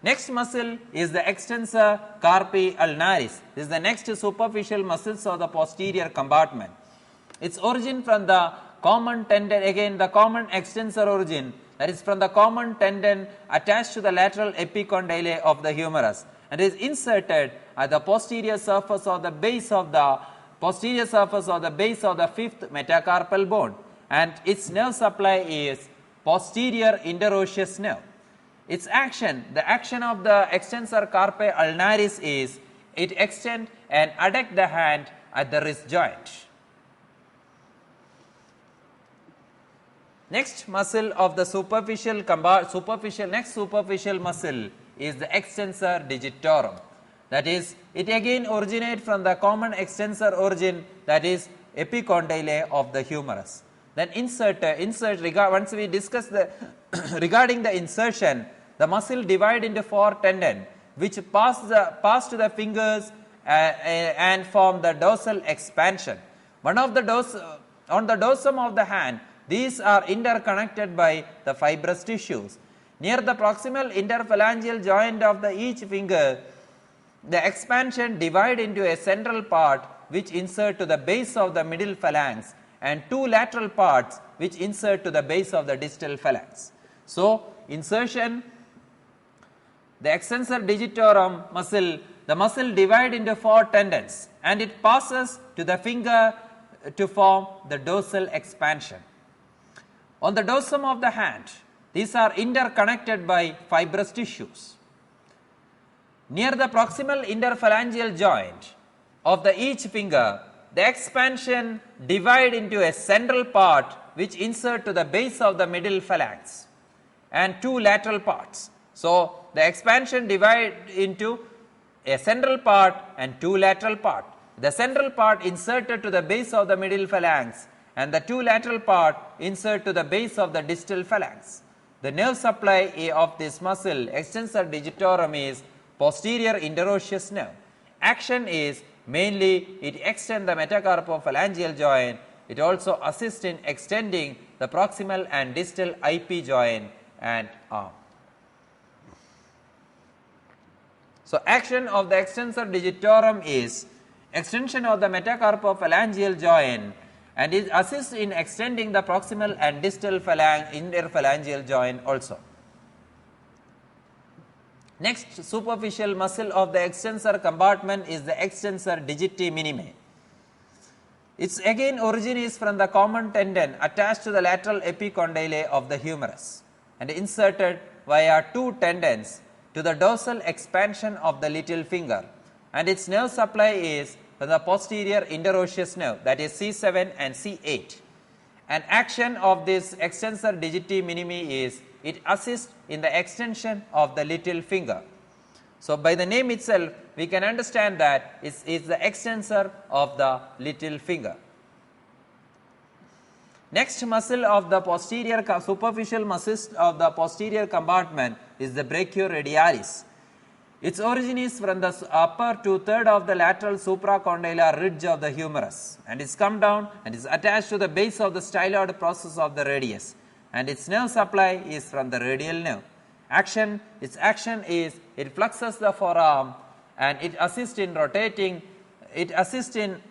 Next muscle is the extensor carpi ulnaris. This is the next superficial muscles of the posterior compartment. Its origin from the common tendon, again the common extensor origin, that is from the common tendon attached to the lateral epicondylae of the humerus, and is inserted at the posterior surface of the base of the fifth metacarpal bone, and its nerve supply is posterior interosseous nerve. Its action, the action of the extensor carpi ulnaris is it extend and adduct the hand at the wrist joint. Next muscle of the superficial muscle is the extensor digitorum. That is, it again originates from the common extensor origin, that is epicondylae of the humerus. Then once we discuss the regarding the insertion, the muscle divide into four tendons which pass to the fingers and form the dorsal expansion. On the dorsum of the hand, these are interconnected by the fibrous tissues. Near the proximal interphalangeal joint of each finger, the expansion divide into a central part which insert to the base of the middle phalanx, and two lateral parts which insert to the base of the distal phalanx. So, insertion, the extensor digitorum muscle, the muscle divide into 4 tendons and it passes to the finger to form the dorsal expansion. On the dorsum of the hand, these are interconnected by fibrous tissues. Near the proximal interphalangeal joint of the each finger, the expansion divide into a central part which insert to the base of the middle phalanx and 2 lateral parts. So, the expansion divide into a central part and 2 lateral part. The central part inserted to the base of the middle phalanx and the 2 lateral part insert to the base of the distal phalanx. The nerve supply of this muscle extensor digitorum is posterior interosseous nerve. Action is mainly it extends the metacarpophalangeal joint. It also assists in extending the proximal and distal IP joint and arm. So, action of the extensor digitorum is extension of the metacarpophalangeal joint and it assists in extending the proximal and distal interphalangeal joint also. Next superficial muscle of the extensor compartment is the extensor digiti minimi. Its again origin is from the common tendon attached to the lateral epicondylae of the humerus and inserted via 2 tendons to the dorsal expansion of the little finger, and its nerve supply is from the posterior interosseous nerve, that is C7 and C8. And action of this extensor digiti minimi is it assists in the extension of the little finger. So, by the name itself we can understand that it is the extensor of the little finger. Next muscle of the posterior superficial muscles of the posterior compartment is the brachioradialis. Its origin is from the upper 2/3 of the lateral supracondylar ridge of the humerus, and it's come down and is attached to the base of the styloid process of the radius, and its nerve supply is from the radial nerve. Its action is it fluxes the forearm and it assists in rotating, it assists in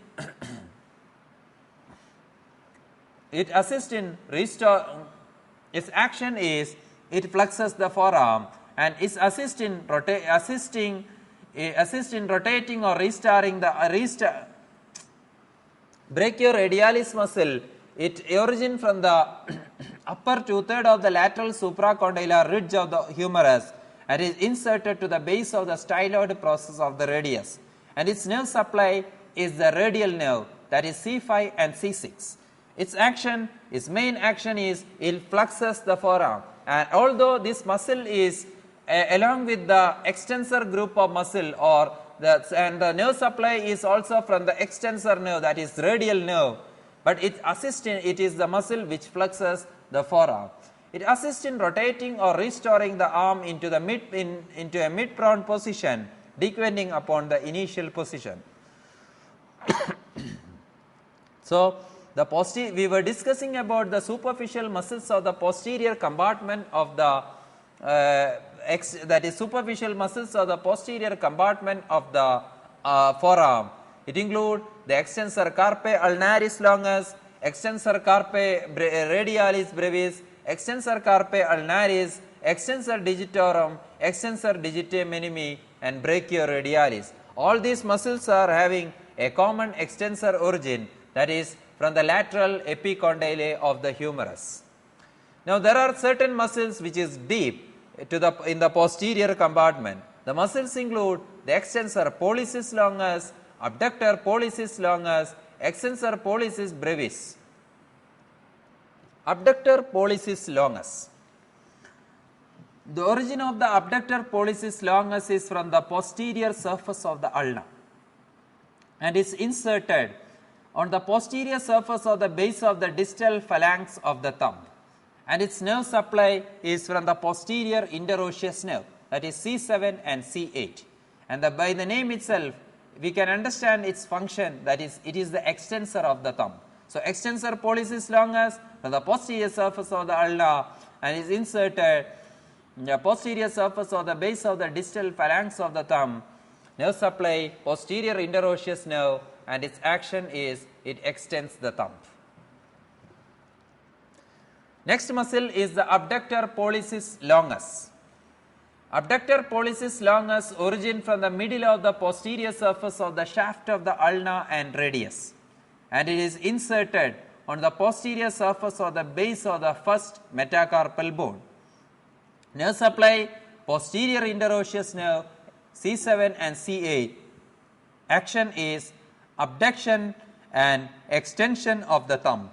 restore. Its action is it fluxes the forearm and is assist in rotating or restoring the brachioradialis muscle. It origin from the upper 2/3 of the lateral supracondylar ridge of the humerus and is inserted to the base of the styloid process of the radius, and its nerve supply is the radial nerve, that is C5 and C6. Its main action is it fluxes the forearm, and although this muscle is along with the extensor group of muscle and the nerve supply is also from the extensor nerve, that is radial nerve, but it is the muscle which fluxes the forearm. It assists in rotating or restoring the arm into a mid-prone position depending upon the initial position. So, we were discussing about the superficial muscles of the posterior compartment of the that is superficial muscles of the posterior compartment of the forearm. It includes the extensor carpi ulnaris longus, extensor carpi radialis brevis, extensor carpi ulnaris, extensor digitorum, extensor digiti minimi and brachioradialis. All these muscles are having a common extensor origin, that is from the lateral epicondylae of the humerus. Now, there are certain muscles which is deep in the posterior compartment. The muscles include the extensor pollicis longus, abductor pollicis longus, extensor pollicis brevis. Abductor pollicis longus. The origin of the abductor pollicis longus is from the posterior surface of the ulna and is inserted on the posterior surface of the base of the distal phalanx of the thumb, and its nerve supply is from the posterior interosseous nerve, that is C7 and C8, and by the name itself we can understand its function, that is it is the extensor of the thumb. So, extensor pollicis longus from the posterior surface of the ulna and is inserted in the posterior surface of the base of the distal phalanx of the thumb. Nerve supply posterior interosseous nerve, and its action is it extends the thumb. Next muscle is the abductor pollicis longus. Abductor pollicis longus origin from the middle of the posterior surface of the shaft of the ulna and radius, and it is inserted on the posterior surface of the base of the first metacarpal bone. Nerve supply: posterior interosseous nerve C7 and C8. Action is abduction and extension of the thumb.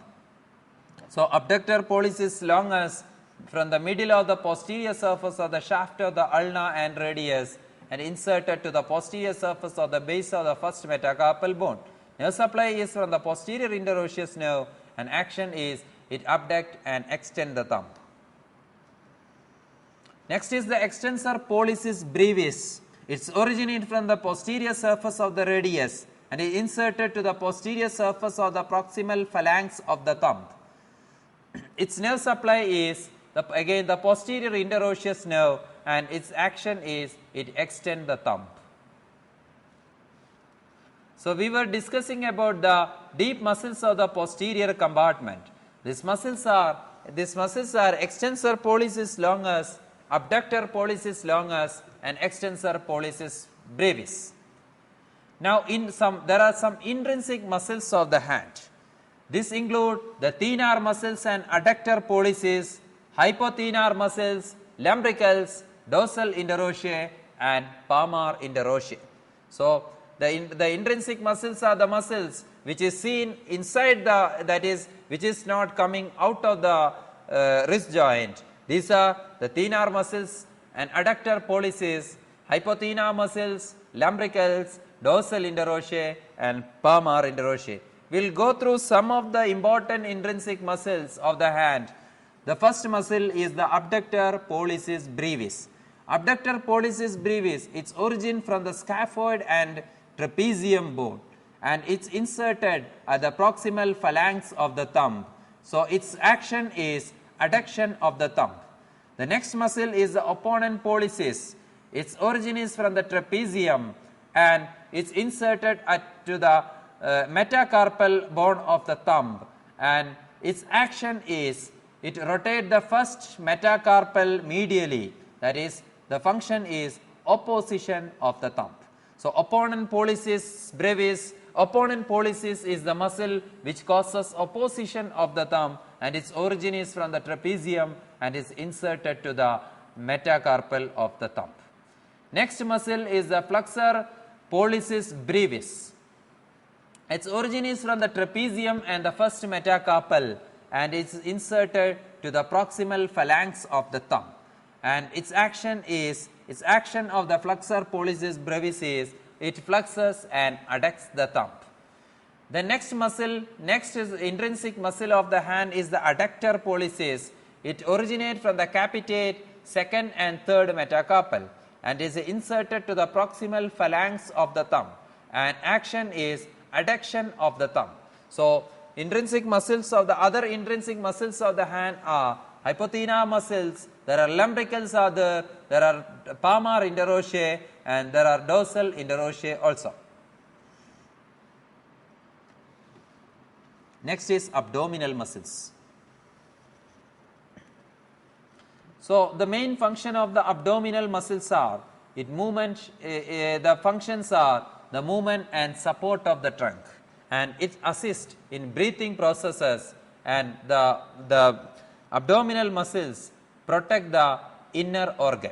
So, abductor pollicis longus from the middle of the posterior surface of the shaft of the ulna and radius and inserted to the posterior surface of the base of the first metacarpal bone. Nerve supply is from the posterior interosseous nerve, and action is it abduct and extend the thumb. Next is the extensor pollicis brevis. Its originates from the posterior surface of the radius and is inserted to the posterior surface of the proximal phalanx of the thumb. Its nerve supply is again the posterior interosseous nerve, and its action is it extend the thumb. So, we were discussing about the deep muscles of the posterior compartment. These muscles are extensor pollicis longus, abductor pollicis longus, and extensor pollicis brevis. Now, there are some intrinsic muscles of the hand. This include the thenar muscles and adductor pollicis, hypothenar muscles, lumbricals, dorsal interosseous, and palmar interosseous. So, the intrinsic muscles are the muscles which is seen inside which is not coming out of the wrist joint. These are the thenar muscles and adductor pollicis, hypothenar muscles, lumbricals, dorsal interosseous, and palmar interosseous. We will go through some of the important intrinsic muscles of the hand. The first muscle is the abductor pollicis brevis. Abductor pollicis brevis, its origin from the scaphoid and trapezium bone, and it's inserted at the proximal phalanx of the thumb. So, its action is adduction of the thumb. The next muscle is the opponent pollicis. Its origin is from the trapezium, and it's inserted to the metacarpal bone of the thumb, and its action is it rotate the first metacarpal medially, that is the function is opposition of the thumb. So, opponent pollicis brevis, opponent pollicis is the muscle which causes opposition of the thumb, and its origin is from the trapezium and is inserted to the metacarpal of the thumb. Next muscle is the flexor pollicis brevis. Its origin is from the trapezium and the first metacarpal, and it is inserted to the proximal phalanx of the thumb, and its action of the flexor pollicis brevis is it flexes and adducts the thumb. The next is intrinsic muscle of the hand is the adductor pollicis. It originates from the capitate, second and third metacarpal, and is inserted to the proximal phalanx of the thumb, and action is adduction of the thumb. So, intrinsic muscles of the other intrinsic muscles of the hand are hypothenar muscles, there are lumbricals there are palmar interosseous, and there are dorsal interosseous also. Next is abdominal muscles. So, the main function of the abdominal muscles are the functions are the movement and support of the trunk, and it assists in breathing processes, and the abdominal muscles protect the inner organ.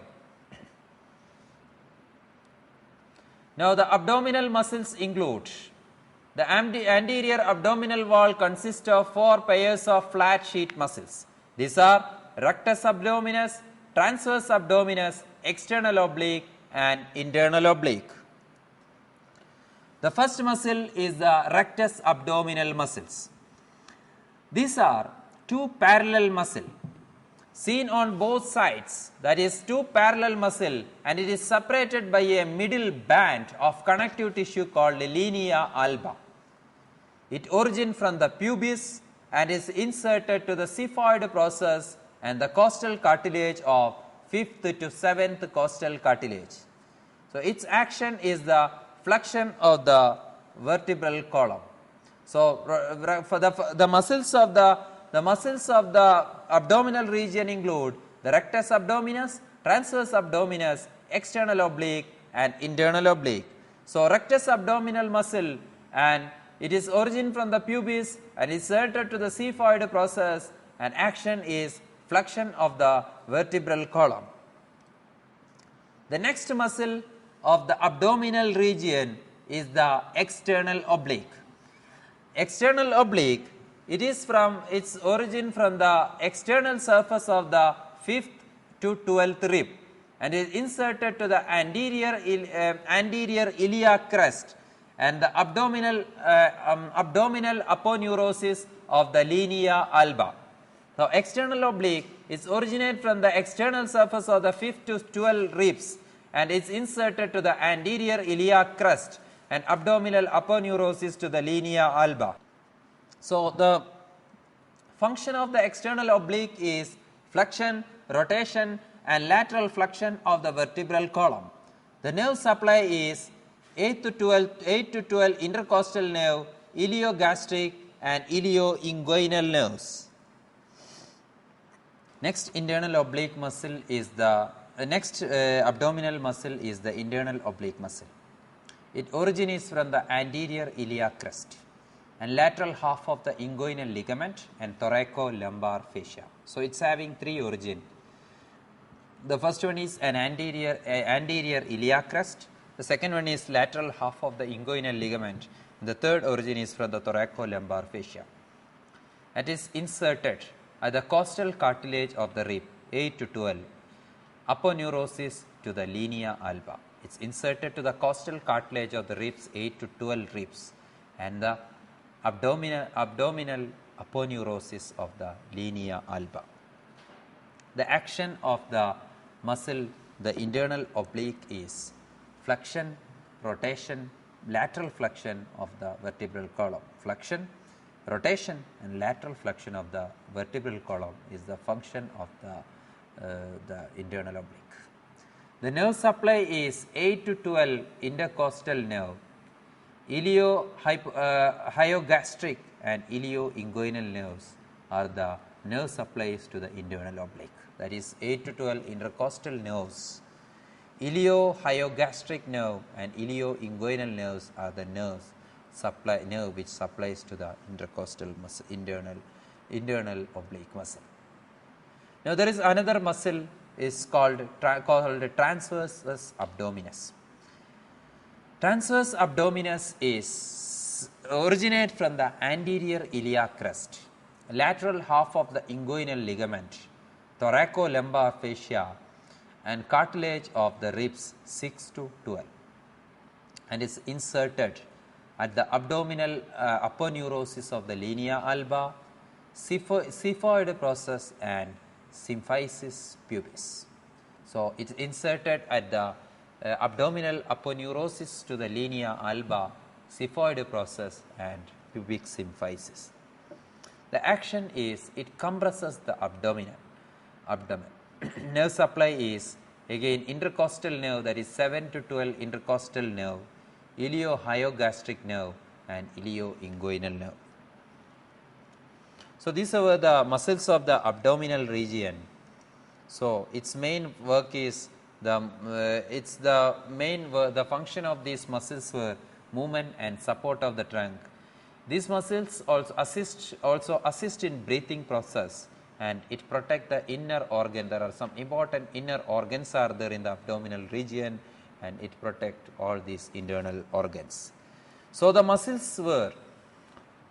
Now, the abdominal muscles include the anterior abdominal wall consists of 4 pairs of flat sheet muscles. These are rectus abdominis, transverse abdominis, external oblique, and internal oblique. The first muscle is the rectus abdominal muscles. These are 2 parallel muscles seen on both sides, that is 2 parallel muscle, and it is separated by a middle band of connective tissue called linea alba. It originates from the pubis and is inserted to the xiphoid process and the costal cartilage of 5th to 7th costal cartilage. So, its action is the flexion of the vertebral column. So, for the muscles of the the muscles of the abdominal region include the rectus abdominis, transverse abdominis, external oblique and internal oblique. So, rectus abdominal muscle, and it is origin from the pubis and is inserted to the xiphoid process, and action is flexion of the vertebral column. The next muscle of the abdominal region is the external oblique. External oblique, it is from its origin from the external surface of the 5th to 12th rib and is inserted to the anterior iliac crest and the abdominal aponeurosis of the linea alba. Now, external oblique is originated from the external surface of the 5th to 12th ribs and is inserted to the anterior iliac crest and abdominal aponeurosis to the linea alba. So, the function of the external oblique is flexion, rotation and lateral flexion of the vertebral column. The nerve supply is 8 to 12 intercostal nerve, iliogastric and ilioinguinal nerves. Next internal oblique muscle is the abdominal muscle is the internal oblique muscle. It originates from the anterior iliac crest and lateral half of the inguinal ligament and thoracolumbar fascia. So, it is having three origin. The first one is an anterior iliac crest, the second one is lateral half of the inguinal ligament, and the third origin is from the thoracolumbar fascia. It is inserted at the costal cartilage of the rib 8 to 12, aponeurosis to the linea alba. It is inserted to the costal cartilage of the ribs 8 to 12 ribs and the abdominal aponeurosis of the linea alba. The action of the muscle, the internal oblique, is flexion, rotation, lateral flexion of the vertebral column. Flexion, rotation and lateral flexion of the vertebral column is the function of the internal oblique. The nerve supply is 8 to 12 intercostal nerve, iliohyogastric and ilioinguinal nerves are the nerve supplies to the internal oblique. That is 8 to 12 intercostal nerves. Iliohyogastric nerve and ilioinguinal nerves are the nerve which supplies to the intercostal muscle, internal oblique muscle. Now, there is another muscle is called transverse abdominis. Transverse abdominis is originate from the anterior iliac crest, lateral half of the inguinal ligament, thoracolumbar fascia and cartilage of the ribs 6 to 12 and is inserted at the abdominal aponeurosis of the linea alba, xiphoid process and symphysis pubis. So, it is inserted at the abdominal aponeurosis to the linea alba, xiphoid process and pubic symphysis. The action is it compresses the abdomen. Nerve supply is again intercostal nerve, that is 7 to 12 intercostal nerve, iliohyogastric nerve and ilioinguinal nerve. So, these are the muscles of the abdominal region. So, its main work is the function of these muscles were movement and support of the trunk. These muscles also assist in breathing process and it protect the inner organ. There are some important inner organs are there in the abdominal region and it protect all these internal organs. So, the muscles in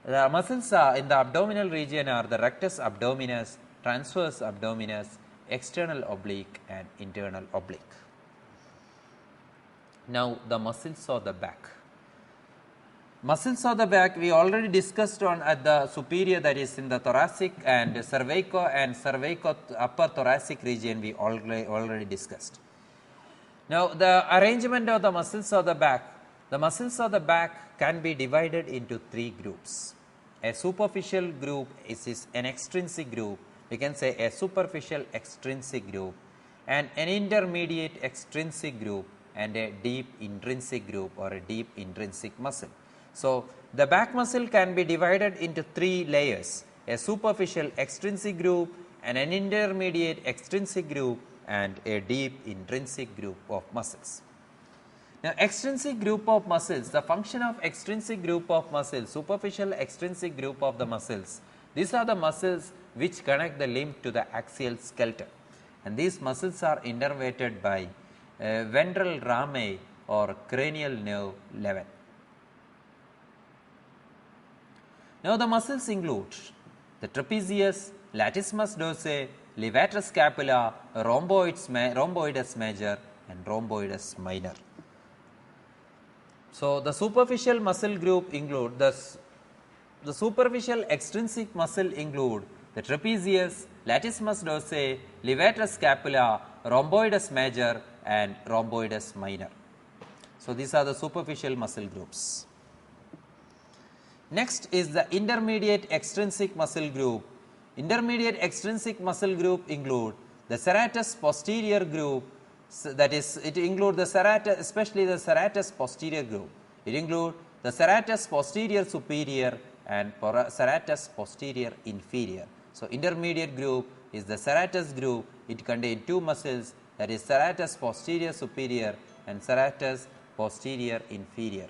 the abdominal region are the rectus abdominis, transverse abdominis, external oblique and internal oblique. Now, the muscles of the back. Muscles of the back we already discussed on at the superior, that is in the thoracic and cervico upper thoracic region we already discussed. Now, the arrangement of the muscles of the back. The muscles of the back can be divided into three groups. A superficial group is an extrinsic group, we can say a superficial extrinsic group, and an intermediate extrinsic group and a deep intrinsic group or a deep intrinsic muscle. So, the back muscle can be divided into three layers, a superficial extrinsic group, and an intermediate extrinsic group, and a deep intrinsic group of muscles. Now, extrinsic group of muscles, the function of extrinsic group of muscles, superficial extrinsic group of the muscles, these are the muscles which connect the limb to the axial skeleton, and these muscles are innervated by ventral rami or cranial nerve level. Now, the muscles include the trapezius, latissimus dorsi, levator scapula, rhomboides major, and rhomboides minor. So, the superficial muscle group include the superficial extrinsic muscle include the trapezius, latissimus dorsi, levator scapula, rhomboides major, and rhomboides minor. So, these are the superficial muscle groups. Next is the intermediate extrinsic muscle group. Intermediate extrinsic muscle group include the serratus posterior group, that is, it includes the serratus, especially the serratus posterior group. It includes the serratus posterior superior and serratus posterior inferior. So, intermediate group is the serratus group. It contains two muscles, that is serratus posterior superior and serratus posterior inferior.